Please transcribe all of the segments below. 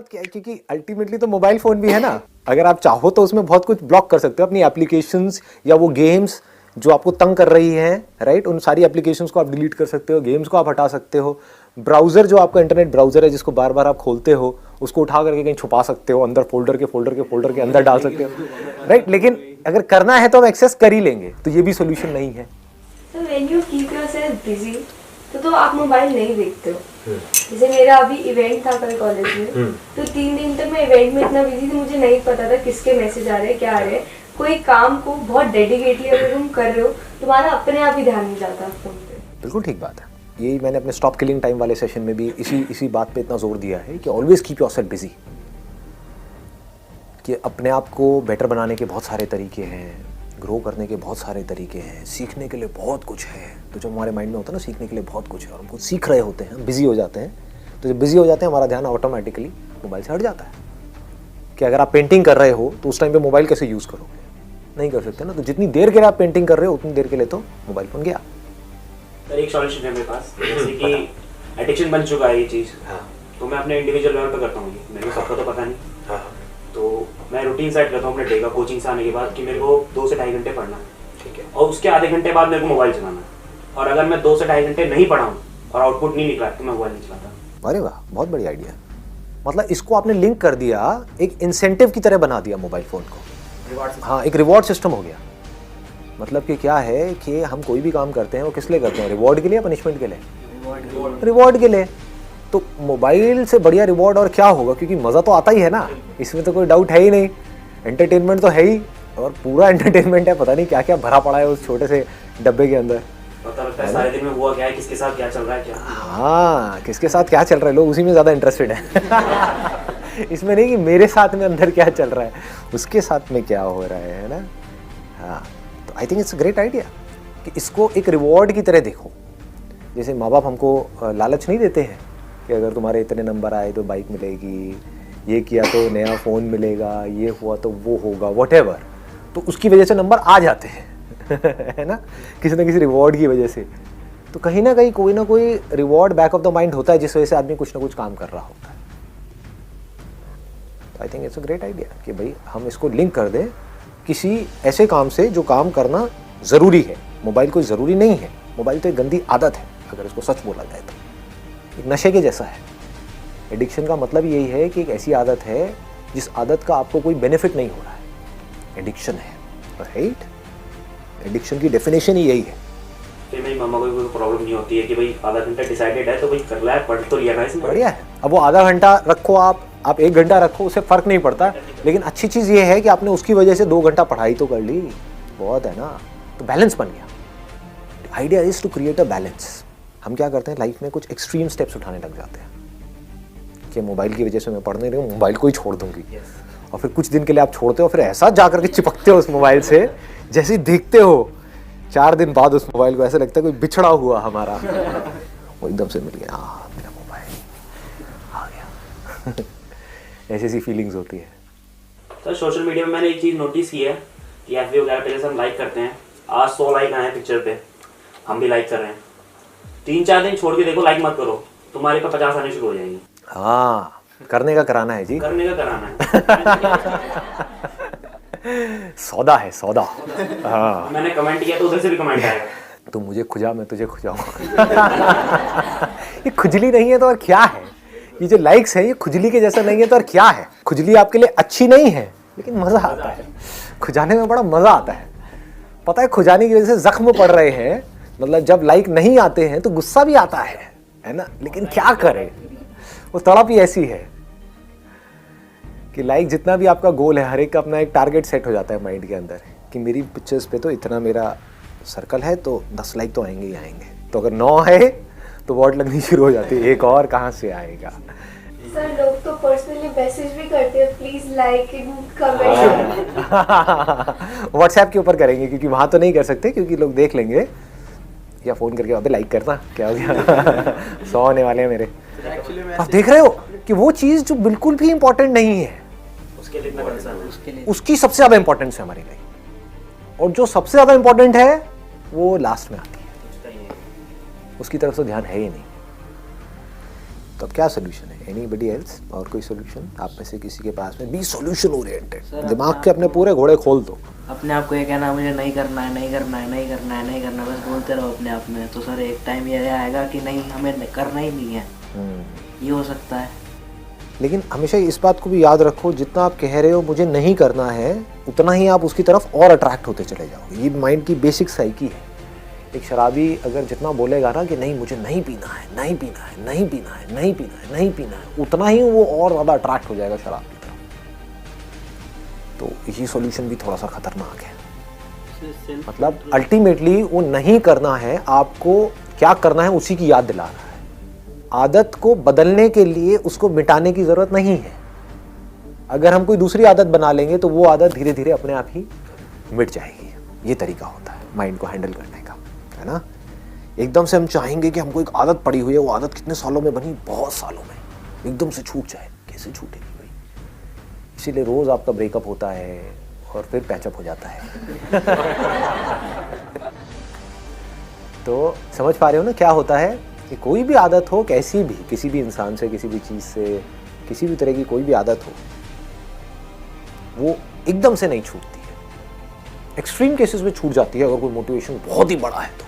दिक्कत क्या है, क्योंकि अल्टीमेटली तो मोबाइल फ़ोन भी है ना, अगर आप चाहो तो उसमें बहुत कुछ ब्लॉक कर सकते हो, अपनी एप्लीकेशंस या वो गेम्स जो आपको तंग कर रही हैं, राइट, उन सारी एप्लीकेशंस को आप डिलीट कर सकते हो, गेम्स को आप हटा सकते हो, ब्राउज़र जो आपका इंटरनेट ब्राउज़र है जिसको बार बार आप खोलते हो उसको उठा करके कहीं छुपा सकते हो, अंदर फोल्डर के अंदर डाल सकते हो, राइट। लेकिन अगर करना है तो हम एक्सेस कर ही लेंगे, तो ये भी सोल्यूशन नहीं है। So when you keep yourself busy, तो आप मोबाइल नहीं देखते हो। जैसे मेरा अभी इवेंट था कल कॉलेज में, तो 3 दिन तक मैं इवेंट में इतना बिजी थी, मुझे नहीं पता था किसके मैसेज आ रहे हैं, क्या आ रहे हैं। कोई काम को बहुत डेडिकेटली अगर तुम कर रहे हो, तुम्हारा अपने आप ही ध्यान नहीं जाता फोन पे। बिल्कुल ठीक बात है, यही मैंने अपने स्टॉप किलिंग टाइम वाले सेशन में भी इसी बात पे इतना जोर दिया है कि ऑलवेज कीप योरसेल्फ बिजी, कि अपने आप को बेटर बनाने के बहुत सारे तरीके हैं, ग्रो करने के बहुत सारे तरीके हैं, सीखने के लिए बहुत कुछ है। तो जब हमारे माइंड में होता है ना सीखने के लिए बहुत कुछ है और हम कुछ सीख रहे होते हैं, बिजी हो जाते हैं, तो जब बिजी हो जाते हैं हमारा ध्यान ऑटोमेटिकली मोबाइल से हट जाता है। कि अगर आप पेंटिंग कर रहे हो तो उस टाइम पे मोबाइल कैसे यूज़ करोगे, नहीं कर सकते ना। तो जितनी देर के लिए आप पेंटिंग कर रहे हो उतनी देर के लिए तो मोबाइल फ़ोन गया। सर एक सॉल्यूशन है मेरे पास, जैसे कि एडिक्शन बन चुका है ये चीज़, तो मैं अपने इंडिविजुअल लेवल पे करता हूँ, मेरे को सबका तो पता नहीं, तो मैं रूटीन सेट करता हूँ अपने डे का कोचिंग से आने के बाद कि मेरे को 2 से ढाई घंटे पढ़ना है, ठीक है, और उसके आधे घंटे बाद मेरे को मोबाइल चलाना है। और अगर मैं 2 से ढाई घंटे नहीं पढ़ा हूँ और आउटपुट नहीं निकला तो मैं मोबाइल नहीं चलाता। अरे वाह, बहुत बड़ी आइडिया। मतलब इसको आपने लिंक कर दिया, एक इंसेंटिव की तरह बना दिया मोबाइल फ़ोन को। हाँ, एक रिवॉर्ड सिस्टम हो गया। मतलब कि क्या है कि हम कोई भी काम करते हैं वो किस लिए करते हैं, रिवॉर्ड के लिए या पनिशमेंट के लिए? रिवॉर्ड के लिए। तो मोबाइल से बढ़िया रिवॉर्ड और क्या होगा, क्योंकि मज़ा तो आता ही है ना, इसमें तो कोई डाउट है ही नहीं। एंटरटेनमेंट तो है ही, और पूरा एंटरटेनमेंट है, पता नहीं क्या क्या भरा पड़ा है उस छोटे से डब्बे के अंदर। पता लगता है सारे दिन में हुआ क्या है, किसके साथ क्या चल रहा है, क्या हाँ, किसके साथ क्या चल रहा है, लोग उसी में ज़्यादा इंटरेस्टेड है। इसमें नहीं कि मेरे साथ में अंदर क्या चल रहा है, उसके साथ में क्या हो रहा है ना। हाँ, तो I think it's a great idea कि इसको एक रिवॉर्ड की तरह देखो। जैसे माँ बाप हमको लालच नहीं देते हैं कि अगर तुम्हारे इतने नंबर आए तो बाइक मिलेगी, ये किया तो नया फ़ोन मिलेगा, ये हुआ तो वो होगा, व्हाटएवर, तो उसकी वजह से नंबर आ जाते हैं। है ना, किसी न किसी रिवॉर्ड की वजह से। तो कहीं ना कहीं कोई ना कोई reward back of the mind होता है जिस वजह से आदमी कुछ ना कुछ काम कर रहा होता है। तो I think it's a great idea कि भाई हम इसको लिंक कर दें किसी ऐसे काम से जो काम करना ज़रूरी है। मोबाइल कोई ज़रूरी नहीं है, मोबाइल तो एक गंदी आदत है अगर इसको सच बोला जाए तो, एक नशे के जैसा है। एडिक्शन का मतलब यही है कि एक ऐसी आदत है जिस आदत का आपको कोई बेनिफिट नहीं हो रहा है, एडिक्शन है, राइट। एडिक्शन की डेफिनेशन ही यही है। फिर मेरी मम्मा को कोई प्रॉब्लम नहीं होती है कि भाई आधा घंटा डिसाइडेड है तो भाई कर लिया, पढ़ तो लिया ना इसने, बढ़िया है। अब वो आधा घंटा रखो, आप 1 घंटा रखो, उससे फ़र्क नहीं पड़ता। लेकिन अच्छी चीज़ ये है कि आपने उसकी वजह से 2 घंटा पढ़ाई तो कर ली, बहुत है ना, तो बैलेंस बन गया। Idea is to create a balance. हम क्या करते हैं लाइफ में, कुछ एक्सट्रीम स्टेप्स उठाने लग जाते हैं कि मोबाइल की वजह से मैं पढ़ नहीं रही हूँ, मोबाइल को ही छोड़ दूंगी। और फिर कुछ दिन के लिए आप छोड़ते हो, फिर ऐसा जा करके चिपकते हो उस मोबाइल से, जैसे ही देखते हो 4 दिन बाद उस मोबाइल को, ऐसा लगता है कोई बिछड़ा हुआ हमारा वो एकदम से मिल गया, मेरा मोबाइल आ गया। ऐसी ऐसी फीलिंग्स होती है। सर सोशल मीडिया में मैंने एक चीज़ नोटिस की है कि एफबी वगैरह पे जैसे हम लाइक करते हैं, आज 100 लाइक आए हैं पिक्चर पे, हम भी लाइक कर रहे हैं, 3-4 दिन छोड़ के देखो, लाइक मत करो, तुम्हारे पे 50 आने शुरू हो जाएंगे। हाँ, करने का कराना है जी, करने का कराना है। सौदा है, सौदा। हाँ, मैंने कमेंट किया तो उधर से भी कमेंट आएगा, तू मुझे खुजा, मैं तुझे खुजाऊँ। ये खुजली नहीं है तो और क्या है, ये जो लाइक्स है ये खुजली के जैसा नहीं है तो और क्या है। खुजली आपके लिए अच्छी नहीं है, लेकिन मज़ा आता है, खुजाने में बड़ा मज़ा आता है। पता है, खुजाने की वजह से जख्म पड़ रहे हैं, मतलब जब लाइक नहीं आते हैं तो गुस्सा भी आता है ना, लेकिन क्या करें, वो तड़प ही ऐसी है कि लाइक जितना भी आपका गोल है, हर एक का अपना एक टारगेट सेट हो जाता है माइंड के अंदर कि मेरी पिक्चर्स पे तो इतना मेरा सर्कल है तो 10 लाइक तो आएंगे ही आएंगे, तो अगर 9 है तो वॉट लगनी शुरू हो जाती है, एक और कहाँ से आएगा। सर लोग तो पर्सनली मैसेज भी करते हैं, प्लीज लाइक कमेंट। व्हाट्सएप के ऊपर करेंगे क्योंकि वहाँ तो नहीं कर सकते, क्योंकि लोग देख लेंगे, या फ़ोन करके अबे लाइक करना, क्या हो गया। 100 आने वाले हैं मेरे। आप देख रहे हो कि वो चीज़ जो बिल्कुल भी इंपॉर्टेंट नहीं है, उसकी सबसे ज़्यादा इंपॉर्टेंस है हमारी लाइफ, और जो सबसे ज़्यादा इंपॉर्टेंट है वो लास्ट में आती है, उसकी तरफ से ध्यान है ही नहीं। तो क्या सोल्यूशन है? Anybody else? और कोई सोल्यूशन आप में से किसी के पास में? बी सॉल्यूशन ओरिएंटेड, सर, दिमाग के अपने पूरे घोड़े खोल दो। अपने आप को ये कहना मुझे नहीं करना है, नहीं करना है, नहीं करना है, नहीं करना है, बस बोलते रहो अपने आप में, तो सर एक टाइम ये आएगा कि नहीं हमें करना ही नहीं है। ये हो सकता है। लेकिन हमेशा इस बात को भी याद रखो, जितना आप कह रहे हो मुझे नहीं करना है, उतना ही आप उसकी तरफ और अट्रैक्ट होते चले जाओगे। ये माइंड की बेसिक साइकी है। एक शराबी अगर जितना बोलेगा ना कि नहीं मुझे नहीं पीना है, नहीं पीना है, नहीं पीना है, नहीं पीना है, नहीं पीना है, उतना ही वो और ज़्यादा अट्रैक्ट हो जाएगा शराब की तरफ। तो ये सॉल्यूशन भी थोड़ा सा खतरनाक है। मतलब अल्टीमेटली वो नहीं करना है, आपको क्या करना है उसी की याद दिला रहा है। आदत को बदलने के लिए उसको मिटाने की जरूरत नहीं है। अगर हम कोई दूसरी आदत बना लेंगे तो वो आदत धीरे धीरे अपने आप ही मिट जाएगी। ये तरीका होता है माइंड को हैंडल करने का, है ना। एकदम से हम चाहेंगे कि हमको एक आदत पड़ी हुई है, वो आदत कितने सालों में बनी, बहुत सालों में, एकदम से छूट जाए, कैसे छूटेगी भाई। इसीलिए रोज आपका ब्रेकअप होता है और फिर पैचअप हो जाता है। तो समझ पा रहे हो ना क्या होता है कि कोई भी आदत हो, कैसी भी, किसी भी इंसान से, किसी भी चीज़ से, किसी भी तरह की कोई भी आदत हो, वो एकदम से नहीं छूटती है। एक्सट्रीम केसेस में छूट जाती है अगर कोई मोटिवेशन बहुत ही बड़ा है तो।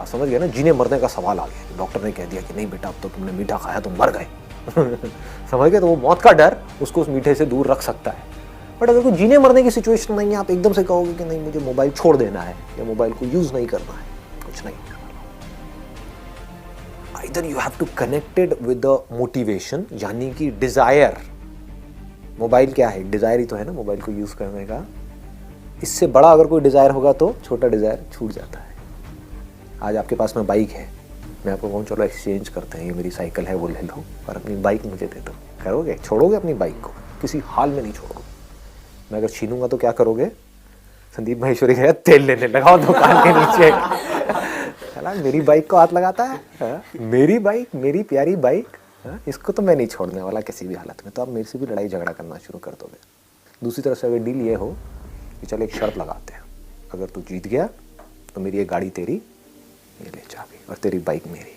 आप समझ गए ना, जीने मरने का सवाल आ गया। डॉक्टर ने कह दिया कि नहीं बेटा अब तो तुमने मीठा खाया तो मर गए। समझ गए, तो वो मौत का डर उसको उस मीठे से दूर रख सकता है। बट अगर कोई जीने मरने की सिचुएशन नहीं है, आप एकदम से कहोगे कि नहीं मुझे मोबाइल छोड़ देना है या मोबाइल को यूज़ नहीं करना है, कुछ नहीं। Either you have to connect it with the motivation, यानी कि डिजायर। मोबाइल क्या है, डिजायर ही तो है ना मोबाइल को यूज करने का। इससे बड़ा अगर कोई डिजायर होगा तो छोटा डिजायर छूट जाता है। आज आपके पास में बाइक है, मैं आपको कहूँ चलो एक्सचेंज करते हैं, ये मेरी साइकिल है वो ले लो और अपनी बाइक मुझे दे दो, करोगे? छोड़ोगे अपनी बाइक को? किसी हाल में नहीं छोड़ोगे। मैं अगर छीनूंगा तो क्या करोगे? संदीप माहेश्वरी गया तेल लेने लगाओ दुकान के नीचे। चला मेरी बाइक को हाथ लगाता है, मेरी बाइक, मेरी प्यारी बाइक, इसको तो मैं नहीं छोड़ने वाला किसी भी हालत में। तो आप मेरे से भी लड़ाई झगड़ा करना शुरू कर दोगे। दूसरी तरफ से अगर डील ये हो कि चलो एक शर्त लगाते हैं, अगर तू जीत गया तो मेरी ये गाड़ी तेरी, ये ले चाबी, और तेरी बाइक मेरी।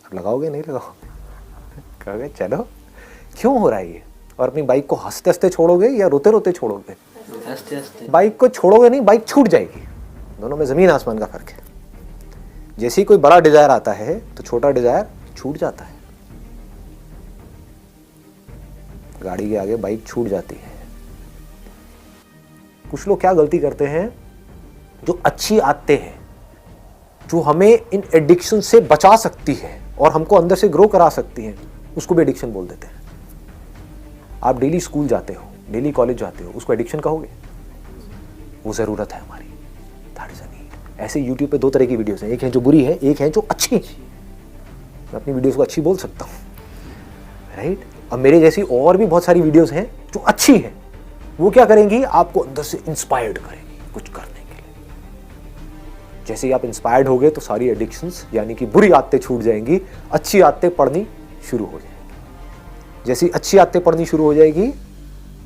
अब लगाओगे नहीं लगाओगे? कहोगे चलो। क्यों हो रहा है ये? और अपनी बाइक को हंसते हंसते छोड़ोगे या रोते रोते छोड़ोगे? हंसते हंसते। बाइक को छोड़ोगे नहीं, बाइक छूट जाएगी। दोनों में जमीन आसमान का फर्क है। जैसे ही कोई बड़ा डिजायर आता है तो छोटा डिजायर छूट जाता है। गाड़ी के आगे बाइक छूट जाती है। कुछ लोग क्या गलती करते हैं, जो अच्छी आदतें हैं, जो हमें इन एडिक्शन से बचा सकती है और हमको अंदर से ग्रो करा सकती हैं, उसको भी एडिक्शन बोल देते हैं। आप डेली स्कूल जाते हो, डेली कॉलेज जाते हो, उसको एडिक्शन कहोगे? वो जरूरत है हमारी, दैट इज अ नीड। ऐसे यूट्यूब पे दो तरह की वीडियोस हैं, एक है जो बुरी है, एक है जो अच्छी है। मैं अपनी वीडियोस को अच्छी बोल सकता हूँ, राइट? अब मेरे जैसी और भी बहुत सारी वीडियोस हैं जो अच्छी हैं। वो क्या करेंगी? आपको अंदर से इंस्पायर्ड करेंगी कुछ करने के लिए। जैसे ही आप इंस्पायर्ड होगे तो सारी एडिक्शंस यानी कि बुरी आदतें छूट जाएंगी, अच्छी आदतें पढ़नी शुरू हो जाएंगी। जैसी अच्छी आदतें पढ़नी शुरू हो जाएगी,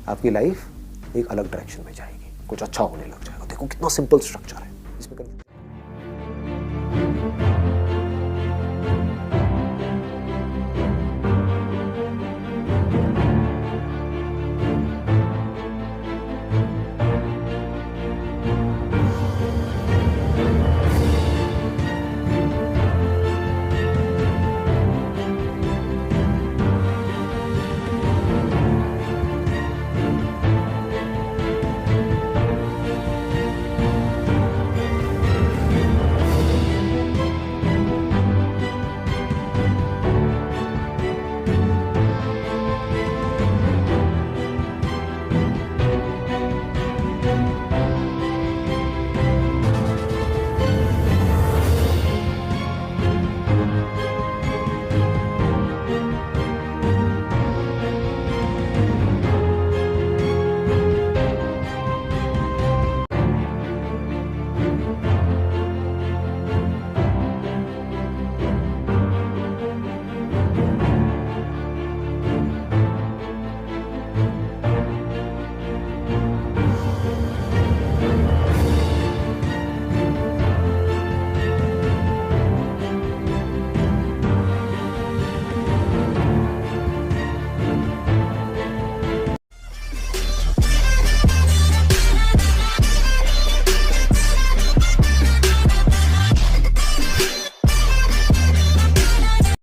आपकी लाइफ एक अलग डायरेक्शन में जाएगी, कुछ अच्छा होने लग जाएगा। देखो कितना सिंपल स्ट्रक्चर है, इसमें